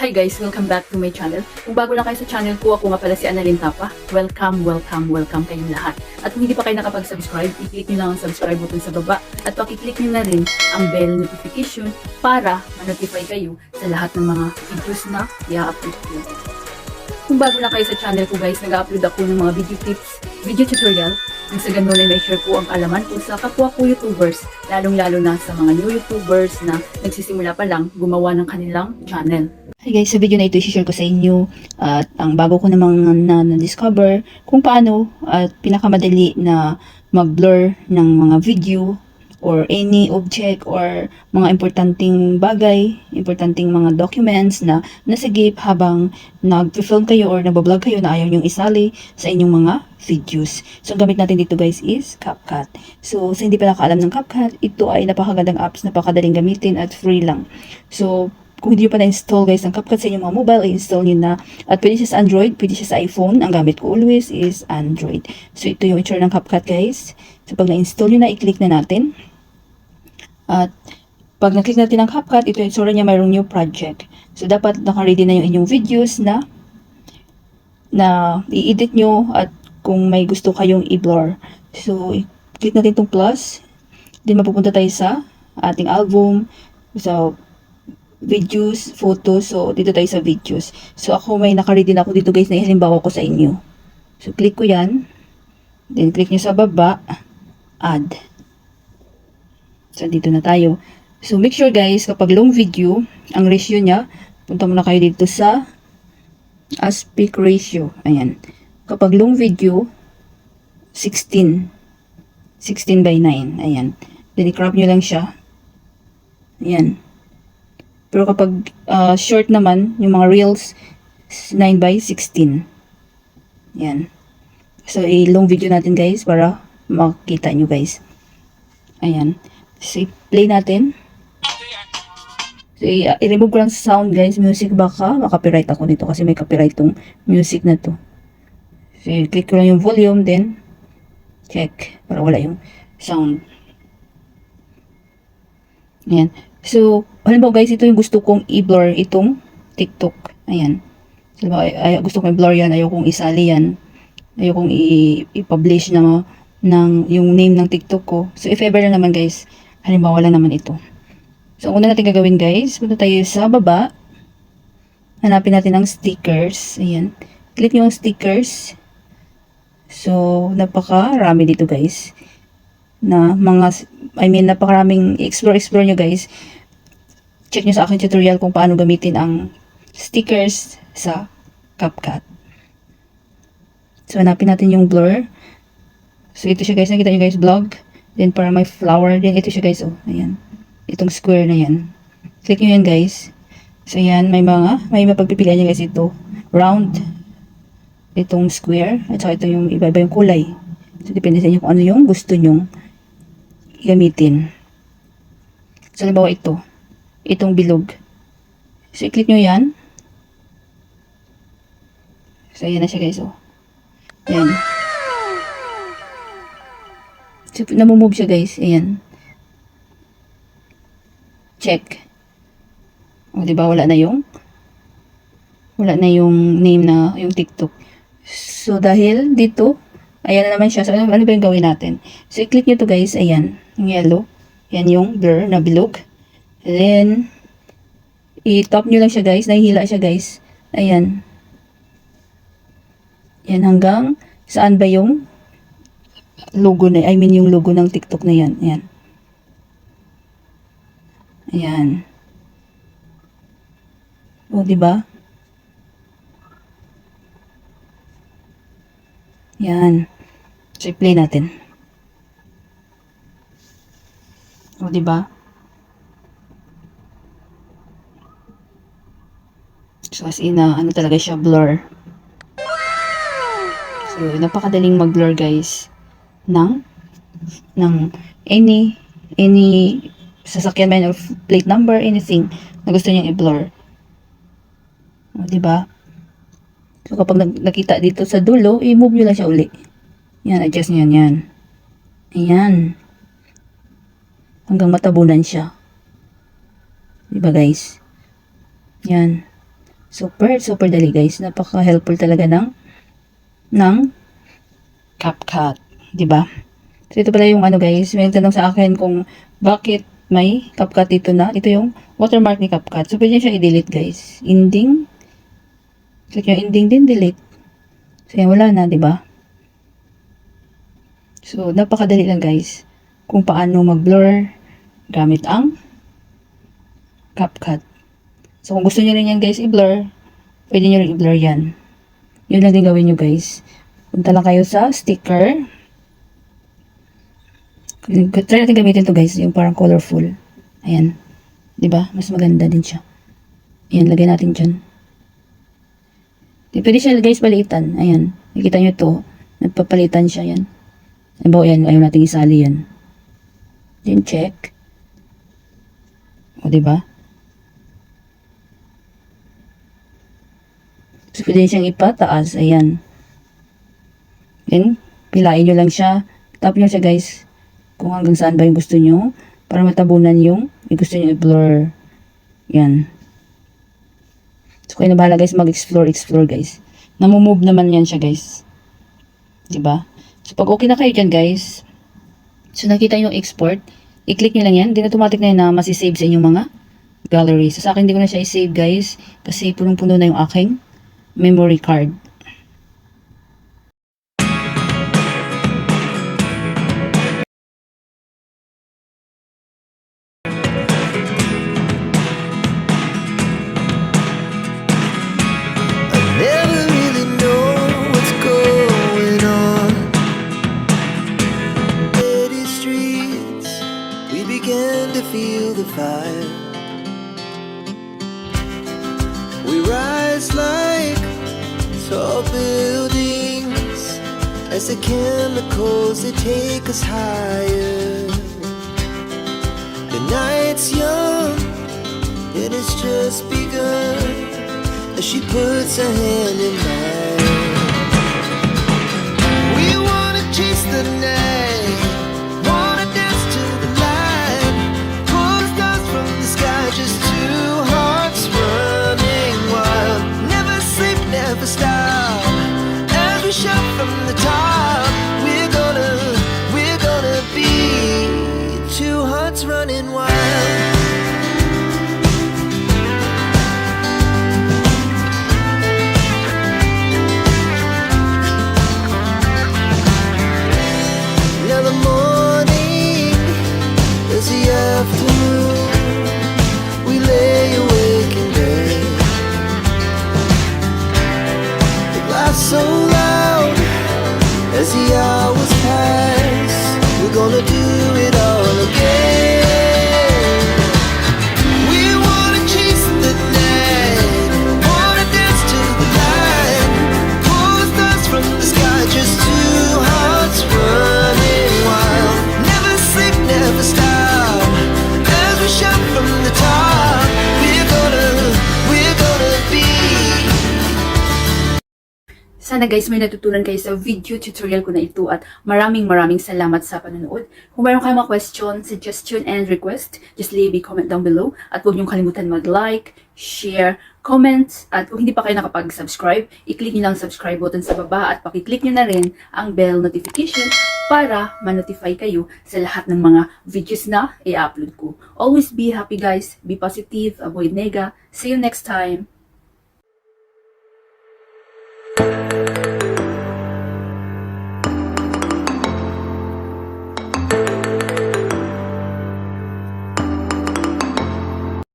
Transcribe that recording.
Hi guys! Welcome back to my channel. Kung bago lang kayo sa channel ko, ako nga pala si Annalyn Tapa. Welcome kayong lahat. At kung hindi pa kayo nakapag-subscribe, i-click nyo lang ang subscribe button sa baba at pakiclick nyo na rin ang bell notification para ma-notify kayo sa lahat ng mga videos na i-upload ko. Kung bago lang kayo sa channel ko guys, nag-upload ako ng mga video tips, video tutorial, nang sa ganun ay may share ko ang kaalaman ko sa kapwa ko YouTubers, lalong-lalo na sa mga new YouTubers na nagsisimula pa lang gumawa ng kanilang channel. Hi guys, sa video na ito i-share ko sa inyo at ang bago ko namang na-discover kung paano at pinakamadali na mag-blur ng mga video or any object or mga importanteng bagay, importanteng mga documents na nasagip habang nag-film kayo or nag-vlog kayo na ayaw nyong isali sa inyong mga videos. So, ang gamit natin dito guys is CapCut. So, sa hindi pa nakaalam ng CapCut, ito ay napakagandang apps, napakadaling gamitin at free lang. So, kung hindi nyo pa na-install guys ang CapCut sa inyong mga mobile, i-install nyo na. At pwede siya sa Android, pwede siya sa iPhone. Ang gamit ko always is Android. So, ito yung itsura ng CapCut guys. So, pag na-install nyo na, i-click na natin. At pag na-click natin ang CapCut, ito yung itsura niya, mayroong new project. So, dapat naka-ready na yung inyong videos na i-edit nyo at kung may gusto kayong i-blur. So, i-click natin itong plus. Then, mapupunta tayo sa ating album. So, videos, photos. So, dito tayo sa videos. So, ako may naka-ready na ako dito guys na halimbawa ko sa inyo. So, click ko yan. Then, click nyo sa baba. Add. So, dito na tayo. So, make sure guys, kapag long video, ang ratio niya, punta muna kayo dito sa aspect ratio. Ayan. Kapag long video, 16. 16:9. Ayan. Then, i-crop nyo lang siya. Ayan. Pero kapag short naman, yung mga reels, 9:16. Yan. So, i-long video natin guys para makita nyo guys. Ayan. So, i-play natin. So, i-remove ko lang sa sound guys. Music baka makapiright ako dito kasi may copyright tong music na to. So, i-click ko lang yung volume then check para wala yung sound. Ayan. So, halimbawa guys, ito yung gusto kong i-blur itong TikTok. Ayan. So, gusto kong i-blur yan. Ayaw kong isali yan. Ayaw kong i-publish na ng yung name ng TikTok ko. So, if ever na naman guys, halimbawa lang naman ito. So, ang una natin gagawin guys, punta tayo sa baba. Hanapin natin ang stickers. Ayan. Click nyo ang stickers. So, napakarami dito guys. Napakaraming explore nyo guys. Check nyo sa aking tutorial kung paano gamitin ang stickers sa CapCut. So, hanapin natin yung blur. So, ito siya guys. Nakita nyo guys, vlog. Then, para may flower. Then, ito siya guys. Oh, ayan. Itong square na yan. Click nyo yan guys. So, ayan. May mapagpipilian nyo guys ito. Round. Itong square. At saka ito yung iba-iba yung kulay. So, depende sa inyo kung ano yung gusto nyong gamitin. So, halimbawa ito. Itong bilog. So, i-click nyo yan. So, ayan na siya guys. Oh. Ayan. So, namumove siya guys. Ayan. Check. O, diba? Wala na yung name na yung TikTok. So, dahil dito, ayan na naman siya. So, ano ba yung gawin natin? So, i-click nyo to guys. Ayan. Yung yellow. Ayan yung blur na bilog. Then, i-top nyo lang siya guys. Nahihila siya guys. Ayan. Yan hanggang saan ba yung logo na, yung logo ng TikTok na yan. Ayan. Ayan. O, diba? Yan. So, i-play natin. O, diba? So, as in, ano talaga siya, blur. So, napakadaling mag-blur, guys, ng any sasakyan man or plate number, anything na gusto niyang i-blur. O, diba? So, kapag nakita dito sa dulo, i-move nyo lang siya uli. Yan, adjust nyo yan. Ayan. Hanggang matabunan siya. Diba, guys? Yan. Super, super dali guys. Napaka-helpful talaga ng CapCut. Diba? So, ito pala yung ano guys. May tanong sa akin kung bakit may CapCut dito na. Ito yung watermark ni CapCut. So, pwede siya i-delete guys. Ending. Click yung ending din, delete. So, yan, wala na, diba? So, napakadali lang guys. Kung paano mag-blur gamit ang CapCut. So, kung gusto niyo rin yan guys i-blur, pwede niyo rin i-blur yan. Yun lang din gawin nyo guys. Punta lang kayo sa sticker. Try natin gamitin to guys, yung parang colorful. Ayan. Diba? Mas maganda din siya. Ayan, lagay natin dyan. Pwede siya guys palitan. Ayan. Nakikita nyo to. Nagpapalitan siya yan. Halimbawa yan, ayaw natin isali yan. Then check. O diba? So, pwede siyang ipataas. Ayan. Then, pilain nyo lang siya. Tap nyo siya guys. Kung hanggang saan ba yung gusto nyo. Para matabunan yung gusto nyo i-blur. Yan. So, kayo na bahala guys mag-explore guys. Namumove naman yan siya guys. Diba? So, pag okay na kayo dyan guys. So, nakita nyo yung export. I-click nyo lang yan. Then, automatic na yun na masisave sa inyong mga gallery. So, sa akin, hindi ko na siya i-save guys. Kasi punong-puno na yung aking memory card. Never really know what's going on. City streets, we began to feel the fire. We rise like tall buildings as the chemicals they take us higher. The night's young, it has just begun. As she puts her hand in mine, we wanna chase the night, wanna dance to the light, pull the stars from the sky, just two hearts running wild. Never sleep, never stop, as we shout from the top. We're gonna be two hearts running wild. Afternoon, we lay awake in bed. The glass so loud as the hours pass. We're gonna do it all again. We wanna chase the night, wanna dance to the light, pull the stars from the sky, just two hearts running wild. Never sleep, never stop. Shout from the top, we're gonna be. Sana guys may natutunan kayo sa video tutorial ko na ito at maraming salamat sa panonood. Kung mayroon kayong mga question, suggestion, and request, just leave a comment down below. At huwag niyong kalimutan mag-like, share, comment, at kung hindi pa kayo nakapag-subscribe, i-click niyo lang ang subscribe button sa baba at pakiclick niyo na rin ang bell notification para ma-notify kayo sa lahat ng mga videos na i-upload ko. Always be happy guys, be positive, avoid nega. See you next time.